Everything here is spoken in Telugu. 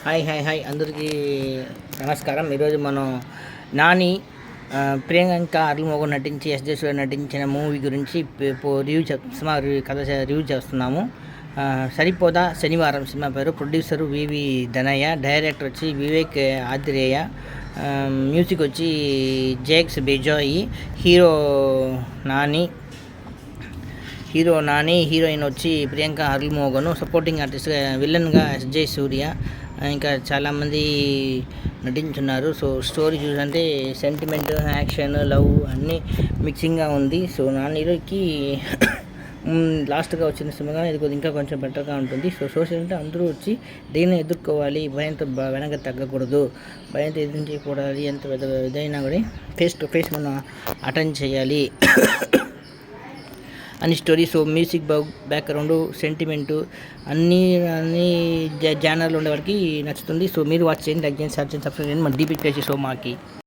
హాయ్ హాయ్ హాయ్ అందరికీ నమస్కారం. ఈరోజు మనం నాని ప్రియాంక అరుళ్ నటించి ఎస్జేశ్వరి నటించిన మూవీ గురించి సినిమా రివ్యూ చేస్తున్నాము. సరిపోదా శనివారం సినిమా పేరు. ప్రొడ్యూసరు వివి ధనయ్య, డైరెక్టర్ వచ్చి వివేక్ ఆత్రేయ, మ్యూజిక్ వచ్చి జేక్స్ బెజాయి, హీరో నాని, హీరోయిన్ వచ్చి ప్రియాంక అరుళ్, సపోర్టింగ్ ఆర్టిస్ట్ విలన్గా ఎస్జే సూర్య, ఇంకా చాలామంది నటించున్నారు. సో స్టోరీ చూసంటే సెంటిమెంట్, యాక్షన్, లవ్ అన్నీ మిక్సింగ్గా ఉంది. సో నానిలోకి లాస్ట్గా వచ్చిన సినిమాగా ఇది ఇంకా కొంచెం బెటర్గా ఉంటుంది. సో సోషల్ అంటే అందరూ వచ్చి దేన్ని ఎదుర్కోవాలి, భయంతో వెనక తగ్గకూడదు, భయంతో ఎదిరించకూడదు, ఎంత ఇదైనా కూడా ఫేస్ టు ఫేస్ మనం అటెండ్ చేయాలి అని story. So music background, sentiment అన్నీ జానర్లు ఉండే వారికి నచ్చుతుంది. సో మీరు వాచ్ చేయండి, లైక్ చేయండి, షేర్ చేయండి, సబ్స్క్రైబ్ చేయండి. మన డీపీ పేజ్ షో మాకి.